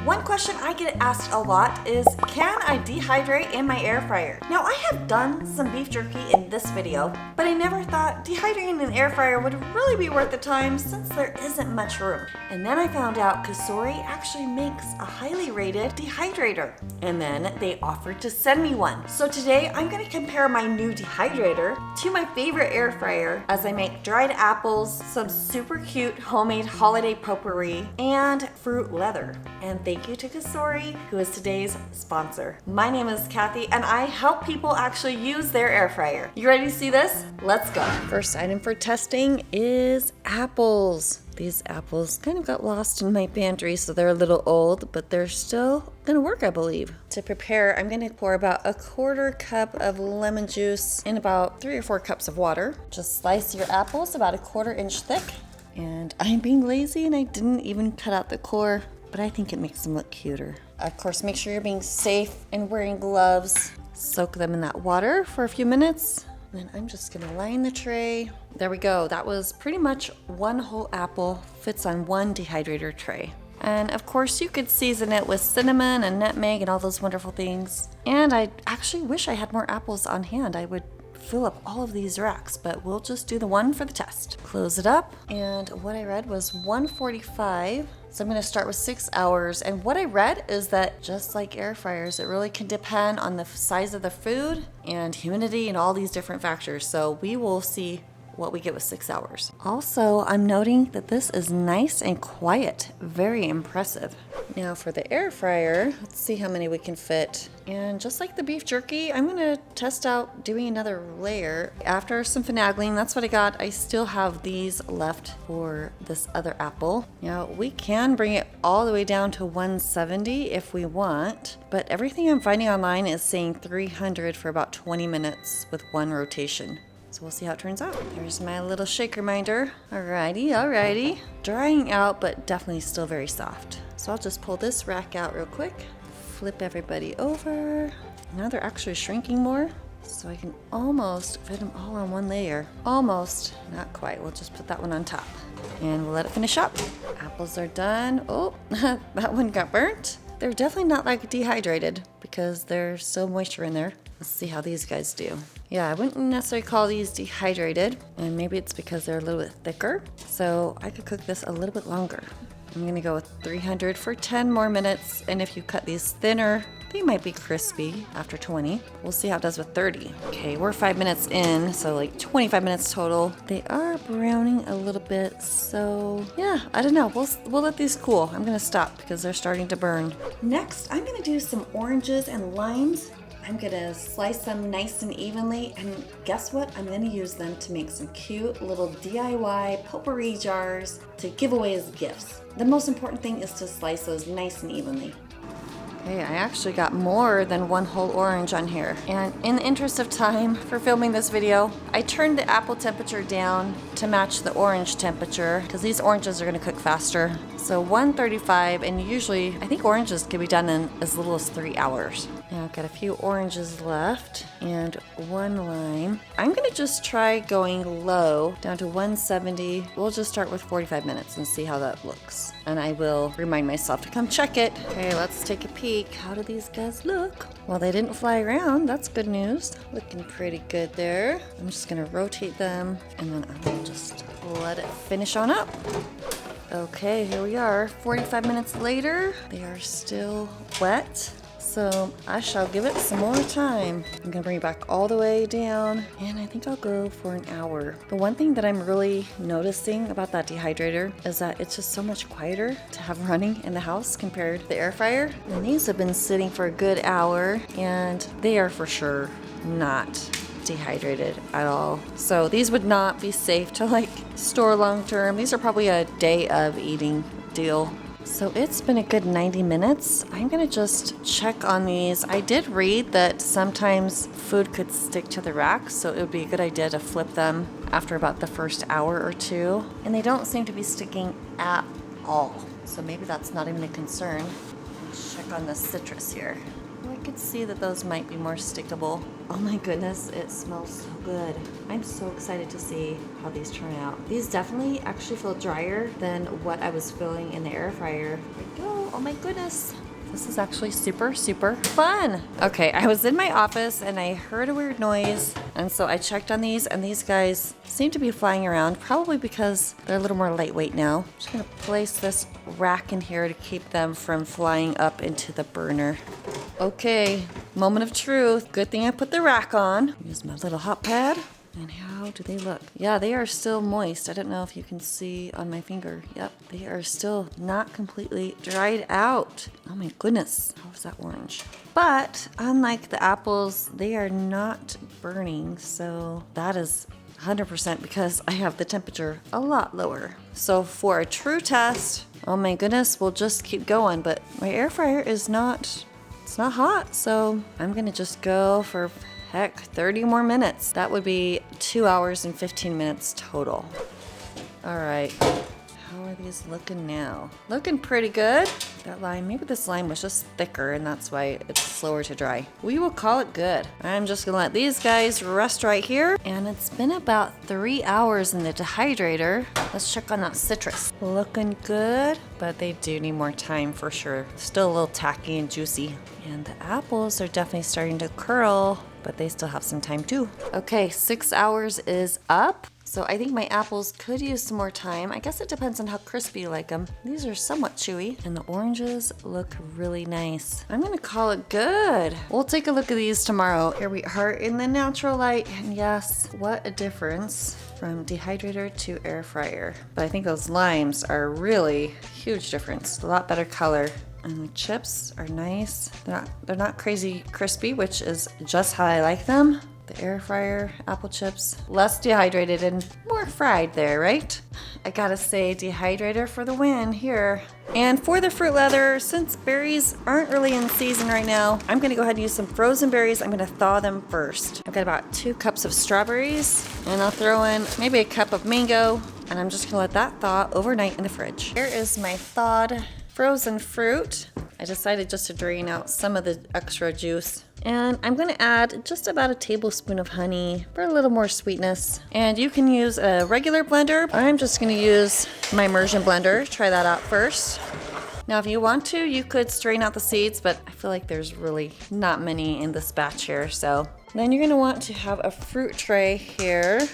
One question I get asked a lot is, can I dehydrate in my air fryer? Now, I have done some beef jerky in this video, but I never thought dehydrating in an air fryer would really be worth the time since there isn't much room. And then I found out Cosori actually makes a highly rated dehydrator. And then they offered to send me one. So today I'm gonna compare my new dehydrator to my favorite air fryer as I make dried apples, some super cute homemade holiday potpourri, and fruit leather. And thank you to Cosori, who is today's sponsor. My name is Kathy, and I help people actually use their air fryer. You ready to see this? Let's go. First item for testing is apples. These apples kind of got lost in my pantry, so they're a little old, but they're still gonna work, I believe. To prepare, I'm gonna pour about a 1/4 cup of lemon juice in about 3 or 4 cups of water. Just slice your apples about a 1/4 inch thick. And I'm being lazy and I didn't even cut out the core, but I think it makes them look cuter. Of course, make sure you're being safe and wearing gloves. Soak them in that water for a few minutes. And then I'm just gonna line the tray. There we go. That was pretty much 1 whole apple fits on 1 dehydrator tray. And of course you could season it with cinnamon and nutmeg and all those wonderful things. And I actually wish I had more apples on hand. I would fill up all of these racks, but we'll just do the one for the test. Close it up, and what I read was 145. So I'm gonna start with 6 hours, and what I read is that just like air fryers, it really can depend on the size of the food and humidity and all these different factors. So we will see what we get with 6 hours. Also, I'm noting that this is nice and quiet, very impressive. Now for the air fryer, let's see how many we can fit. And just like the beef jerky, I'm gonna test out doing another layer. After some finagling, that's what I got. I still have these left for this other apple. Now we can bring it all the way down to 170 if we want, but everything I'm finding online is saying 300 for about 20 minutes with 1 rotation. So we'll see how it turns out. There's my little shake reminder. Alrighty. Drying out, but definitely still very soft. So I'll just pull this rack out real quick. Flip everybody over. Now they're actually shrinking more, so I can almost fit them all on 1 layer. Almost, not quite. We'll just put that one on top. And we'll let it finish up. Apples are done. Oh, that one got burnt. They're definitely not like dehydrated because there's still moisture in there. Let's see how these guys do. Yeah, I wouldn't necessarily call these dehydrated, and maybe it's because they're a little bit thicker. So I could cook this a little bit longer. I'm gonna go with 300 for 10 more minutes, and if you cut these thinner, they might be crispy after 20. We'll see how it does with 30. Okay, we're 5 minutes in, so like 25 minutes total. They are browning a little bit, so yeah, I don't know. We'll let these cool. I'm gonna stop because they're starting to burn. Next, I'm gonna do some oranges and limes. I'm gonna slice them nice and evenly, and guess what? I'm gonna use them to make some cute little DIY potpourri jars to give away as gifts. The most important thing is to slice those nice and evenly. Okay, I actually got more than 1 whole orange on here. And in the interest of time for filming this video, I turned the apple temperature down to match the orange temperature because these oranges are gonna cook faster. So 135, and usually I think oranges can be done in as little as 3 hours. Now I've got a few oranges left and 1 lime. I'm gonna just try going low down to 170. We'll just start with 45 minutes and see how that looks. And I will remind myself to come check it. Okay, let's take a peek. How do these guys look? Well, they didn't fly around. That's good news. Looking pretty good there. I'm just gonna rotate them and then I will just let it finish on up. Okay, here we are, 45 minutes later. They are still wet, so I shall give it some more time. I'm gonna bring it back all the way down, and I think I'll go for an hour. The one thing that I'm really noticing about that dehydrator is that it's just so much quieter to have running in the house compared to the air fryer. And these have been sitting for a good hour, and they are for sure not dehydrated at all. So these would not be safe to like store long term. These are probably a day of eating deal. So it's been a good 90 minutes. I'm gonna just check on these. I did read that sometimes food could stick to the rack, so it would be a good idea to flip them after about the first hour or 2. And they don't seem to be sticking at all. So maybe that's not even a concern. Let's check on the citrus here. I could see that those might be more stickable. Oh my goodness, it smells so good. I'm so excited to see how these turn out. These definitely actually feel drier than what I was filling in the air fryer. There we go. Oh my goodness. This is actually super, super fun. Okay, I was in my office and I heard a weird noise. And so I checked on these and these guys seem to be flying around, probably because they're a little more lightweight now. I'm just gonna place this rack in here to keep them from flying up into the burner. Okay, moment of truth. Good thing I put the rack on. Use my little hot pad. And how do they look? Yeah, they are still moist. I don't know if you can see on my finger. Yep, they are still not completely dried out. Oh my goodness, how is that orange? But unlike the apples, they are not burning. So that is 100% because I have the temperature a lot lower. So for a true test, oh my goodness, we'll just keep going. But my air fryer is not, it's not hot. So I'm gonna just go for heck, 30 more minutes. That would be 2 hours and 15 minutes total. All right, how are these looking now? Looking pretty good. That lime, maybe this lime was just thicker and that's why it's slower to dry. We will call it good. I'm just gonna let these guys rest right here. And it's been about 3 hours in the dehydrator. Let's check on that citrus. Looking good, but they do need more time for sure. Still a little tacky and juicy. And the apples are definitely starting to curl, but they still have some time too. Okay, 6 hours is up. So I think my apples could use some more time. I guess it depends on how crispy you like them. These are somewhat chewy and the oranges look really nice. I'm gonna call it good. We'll take a look at these tomorrow. Here we are in the natural light. And yes, what a difference from dehydrator to air fryer. But I think those limes are really huge difference. A lot better color. And the chips are nice. They're not crazy crispy, which is just how I like them. The air fryer apple chips, less dehydrated and more fried there, right? I gotta say, dehydrator for the win here. And for the fruit leather, since berries aren't really in season right now, I'm gonna go ahead and use some frozen berries. I'm gonna thaw them first. I've got about 2 cups of strawberries, and I'll throw in maybe a cup of mango, and I'm just gonna let that thaw overnight in the fridge. Here is my thawed frozen fruit. I decided just to drain out some of the extra juice. And I'm gonna add just about a tablespoon of honey for a little more sweetness. And you can use a regular blender. I'm just gonna use my immersion blender. Try that out first. Now, if you want to, you could strain out the seeds, but I feel like there's really not many in this batch here. So then you're gonna want to have a fruit tray here.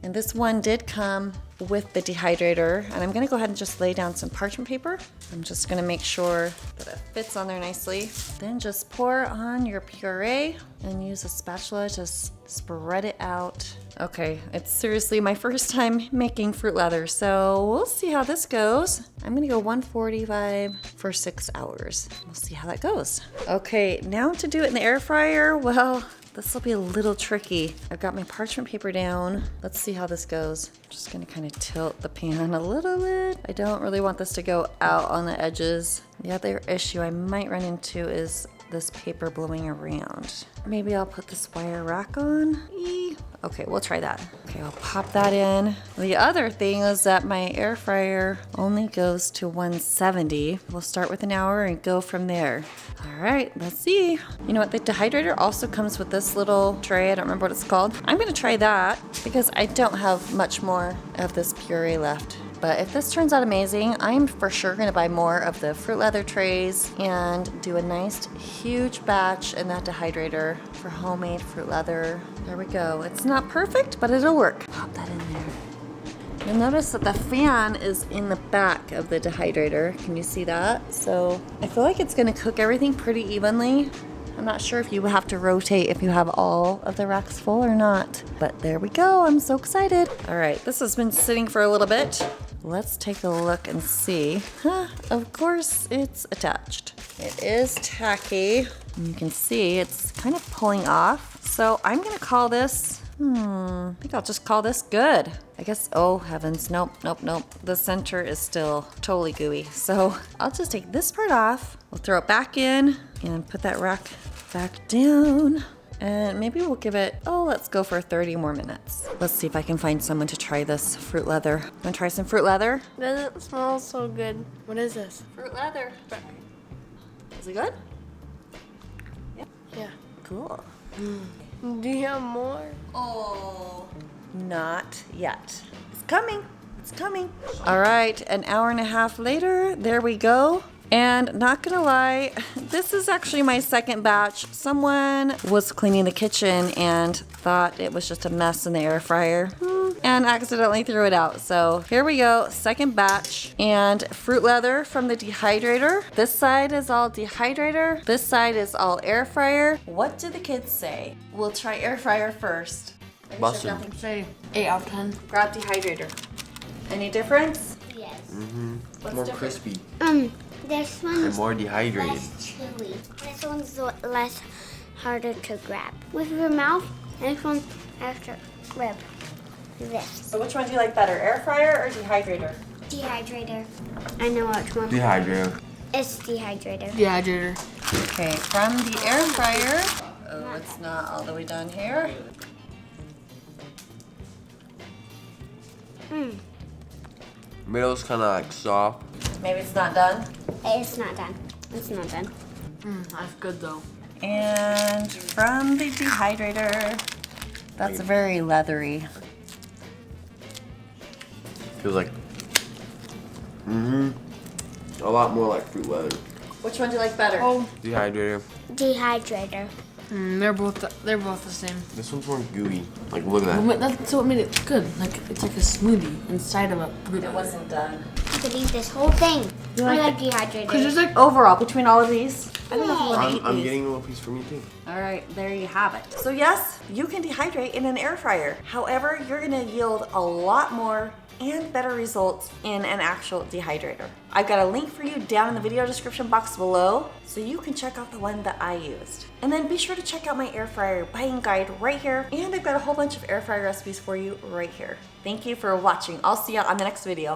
And this one did come with the dehydrator, and I'm gonna go ahead and just lay down some parchment paper. I'm just gonna make sure that it fits on there nicely. Then just pour on your puree and use a spatula to spread it out. Okay, it's seriously my first time making fruit leather, so we'll see how this goes. I'm gonna go 145 for 6 hours. We'll see how that goes. Okay, now to do it in the air fryer, well, this will be a little tricky. I've got my parchment paper down. Let's see how this goes. I'm just gonna kind of tilt the pan a little bit. I don't really want this to go out on the edges. The other issue I might run into is this paper blowing around. Maybe I'll put this wire rack on. Okay, we'll try that. Okay, I'll pop that in. The other thing is that my air fryer only goes to 170. We'll start with an hour and go from there. All right, let's see. You know what, the dehydrator also comes with this little tray. I don't remember what it's called. I'm gonna try that because I don't have much more of this puree left. But if this turns out amazing, I'm for sure gonna buy more of the fruit leather trays and do a nice huge batch in that dehydrator for homemade fruit leather. There we go. It's not perfect, but it'll work. Pop that in there. You'll notice that the fan is in the back of the dehydrator. Can you see that? So I feel like it's gonna cook everything pretty evenly. I'm not sure if you have to rotate if you have all of the racks full or not, but there we go. I'm so excited. All right, this has been sitting for a little bit. Let's take a look and see. Of course it's attached. It is tacky. And you can see it's kind of pulling off. So I'm gonna call this, I think I'll just call this good. I guess, oh heavens, nope. The center is still totally gooey. So I'll just take this part off. We'll throw it back in and put that rack back down. And maybe we'll give it, let's go for 30 more minutes. Let's see if I can find someone to try this fruit leather. Wanna try some fruit leather? Doesn't smell so good. What is this? Fruit leather. Is it good? Yeah. Cool. Do you have more? Oh, not yet. It's coming. It's coming. All right, an hour and a half later, there we go. And not gonna lie, this is actually my second batch. Someone was cleaning the kitchen and thought it was just a mess in the air fryer and accidentally threw it out. So here we go, second batch. And fruit leather from the dehydrator. This side is all dehydrator. This side is all air fryer. What do the kids say? We'll try air fryer first. Bussin'. Say 8 out of 10. Grab dehydrator. Any difference? Yes. What's More different? crispy This and one's more dehydrated. less chewy. This one's less harder to grab. With your mouth, this one's extra grip. This. So which one do you like better, air fryer or dehydrator? Dehydrator. I know which one. Dehydrator. It's dehydrator. Dehydrator. Okay, from the air fryer. Oh, it's not all the way done here. Middle's kind of like soft. Maybe it's not done. It's not done. It's not done. That's good though. And from the dehydrator, that's very leathery. Feels like, a lot more like fruit leather. Which one do you like better? Oh, Dehydrator. Dehydrator. they're both the same. This one's more gooey. Like, look at that. But that's what made it good. Like it's like a smoothie inside of a fruit. It wasn't done. I could eat this whole thing. I like dehydrator. Cause there's like Overall, between all of these, I don't know if you want to eat I'm these. getting a little piece for me too. All right, there you have it. So yes, you can dehydrate in an air fryer. However, you're gonna yield a lot more and better results in an actual dehydrator. I've got a link for you down in the video description box below so you can check out the one that I used. And then be sure to check out my air fryer buying guide right here. And I've got a whole bunch of air fryer recipes for you right here. Thank you for watching. I'll see you on the next video.